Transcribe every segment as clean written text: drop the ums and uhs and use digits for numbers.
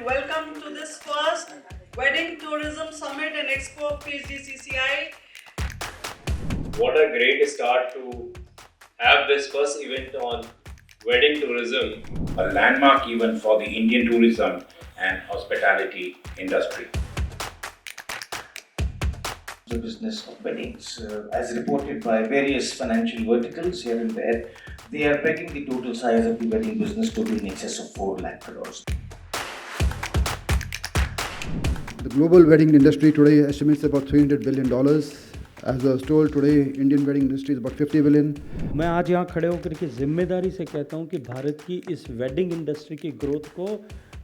and welcome to this first Wedding Tourism Summit and Expo of PhDCCI. What a great start to have this first event on wedding tourism. A landmark event for the Indian tourism and hospitality industry. The business of weddings, as reported by various financial verticals here and there, they are pegging the total size of the wedding business to be in excess of 4 lakh crores. The global wedding industry today estimates about $300 billion. As I was told today, Indian wedding industry is about 50 billion. मैं आज यहाँ खड़े होकर के जिम्मेदारी से कहता हूँ कि भारत की इस वेडिंग इंडस्ट्री की ग्रोथ को,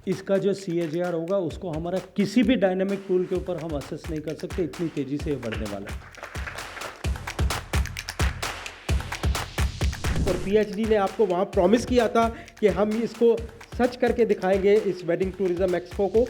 इसका जो CAGR होगा उसको हमारा किसी भी डायनामिक टूल के ऊपर हम असेस नहीं कर सकते, इतनी तेज़ी से ये बढ़ने वाला है। और PhD ने आपको वहाँ प्रॉमिस किया था कि हम इसको सच करके दिखाएंगे इस वेडिंग टूरिज्म एक्सपो को।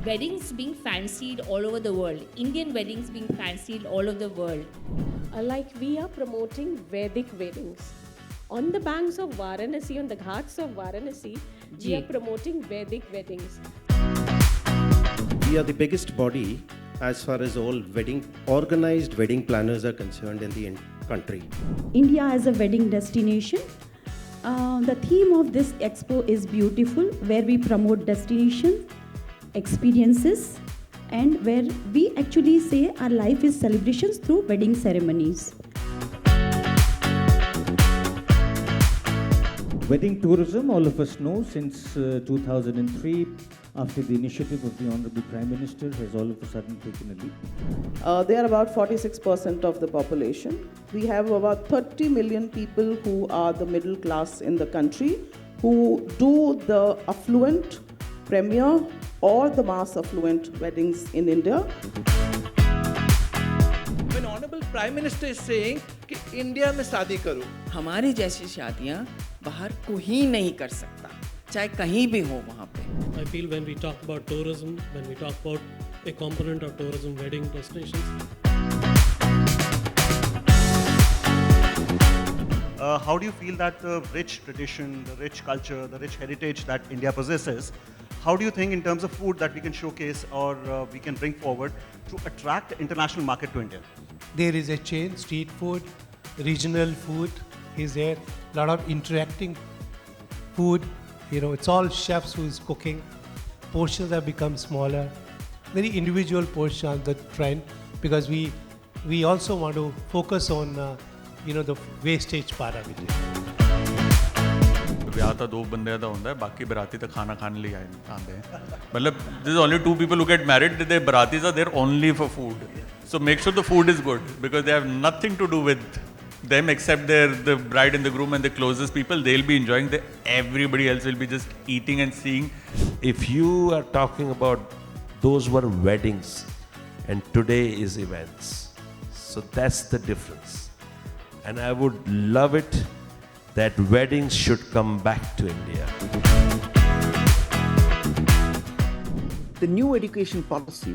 Weddings being fancied all over the world, Indian weddings being fancied all over the world. Like we are promoting Vedic weddings. On the banks of Varanasi, on the ghats of Varanasi, we are promoting Vedic weddings. We are the biggest body as far as all organized wedding planners are concerned in the country. India as a wedding destination. The theme of this expo is beautiful, where we promote destination, experiences, and where we actually say our life is celebrations through wedding ceremonies. Wedding tourism, all of us know, since 2003, after the initiative of the Honorable Prime Minister, has all of a sudden taken a leap. They are about 46% of the population. We have about 30 million people who are the middle class in the country, who do the affluent, premier, or the mass affluent weddings in India. When Honorable Prime Minister is saying कि India में शादी करो, हमारी जैसी शादियाँ बाहर कोई नहीं कर सकता, चाहे कहीं भी हो वहाँ पे। I feel when we talk about tourism, when we talk about a component of tourism, wedding destinations. How do you feel that the rich tradition, the rich culture, the rich heritage that India possesses, how do you think in terms of food that we can showcase or we can bring forward to attract the international market to India? There is a chain, street food, regional food is there, a lot of interacting food, it's all chefs who is cooking, portions have become smaller, very individual portions are the trend, because we also want to focus on the wastage part of it. ਵਿਆਹ ਤਾਂ ਦੋ ਬੰਦਿਆਂ ਦਾ ਹੁੰਦਾ ਹੈ, ਬਾਕੀ ਬਰਾਤੀ ਤਾਂ ਖਾਣਾ ਖਾਣ ਲਈ ਆਉਂਦੇ ਹੈ। ਮਤਲਬ there is only two people who get married, the baratis are there only for food. So make sure the food is good, because they have nothing to do with them except the bride and the groom and the closest people. They'll be enjoying, everybody else will be just eating and seeing. If you are talking about those were weddings and today is events, so that's the difference. And I would love it that weddings should come back to India. The new education policy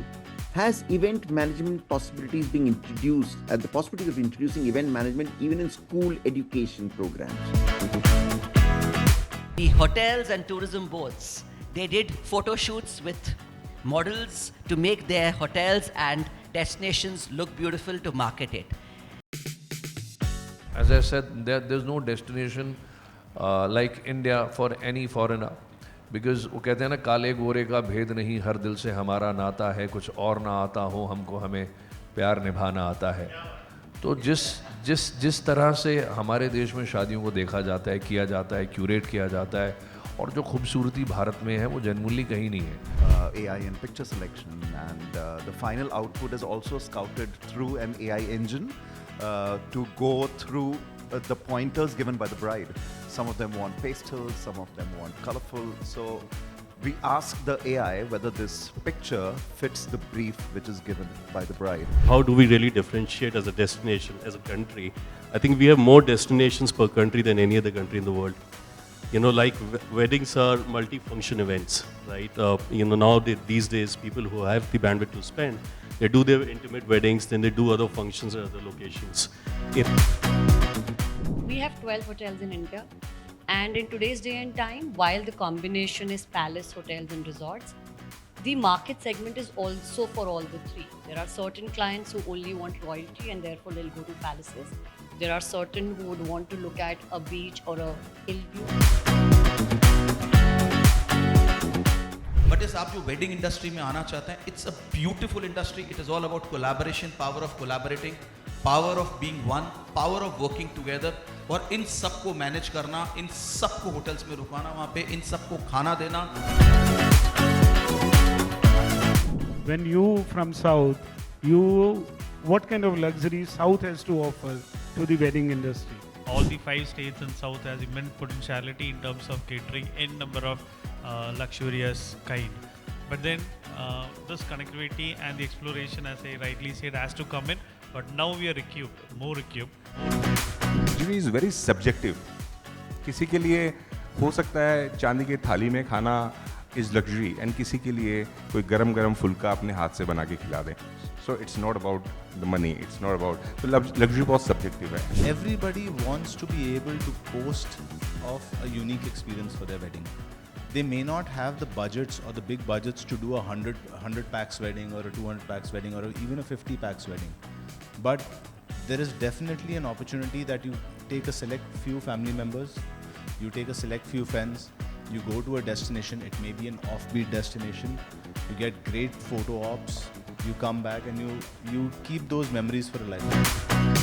has event management possibilities being introduced, the possibility of introducing event management even in school education programs. The hotels and tourism boards, they did photo shoots with models to make their hotels and destinations look beautiful to market it. As I said, there's no destination like India for any foreigner. Because वो कहते हैं ना, काले गोरे का भेद नहीं, हर दिल से हमारा नाता है, कुछ और ना आता हो हमको, हमें प्यार निभाना आता है। तो जिस तरह से हमारे देश में शादियों को देखा जाता है, किया जाता है, क्यूरेट किया जाता है, और जो खूबसूरती भारत में है वो जनरली कहीं नहीं है। AI and picture selection, and the final output is also scouted through an AI engine to go through the pointers given by the bride. Some of them want pastel, some of them want colorful. So we ask the AI whether this picture fits the brief which is given by the bride. How do we really differentiate as a destination, as a country? I think we have more destinations per country than any other country in the world. You know, like weddings are multi-function events, right? You know, now these days, people who have the bandwidth to spend, they do their intimate weddings, then they do other functions at other locations. We have 12 hotels in India, and in today's day and time, while the combination is palace, hotels and resorts, the market segment is also for all the three. There are certain clients who only want royalty and therefore they'll go to palaces. There are certain who would want to look at a beach or a hill view. But yes, आप जो wedding industry में आना चाहते हैं, it's a beautiful industry. It is all about collaboration, power of collaborating, power of being one, power of working together. और इन सब को manage करना, इन सब को होटल्स में रुकाना, वहाँ पे इन सब को खाना देना। When you from South, what kind of luxury South has to offer to the wedding industry? All the 5 states in South has immense potentiality in terms of catering in number of luxurious kind. But then this connectivity and the exploration, as I rightly said, has to come in. But now we are equipped, more equipped. Luxury is very subjective. किसी के लिए हो सकता है चांदी की थाली में खाना is luxury, and किसी के लिए कोई गरम गरम फुल्का अपने हाथ से बना के खिला दें. So it's not about the money. It's not about, so luxury बहुत subjective है. Everybody wants to be able to boast of a unique experience for their wedding. They may not have the budgets or the big budgets to do a 100 packs wedding or a 200 packs wedding or even a 50 packs wedding. But there is definitely an opportunity that you take a select few family members, you take a select few friends, you go to a destination, it may be an offbeat destination, you get great photo ops, you come back and you keep those memories for a lifetime.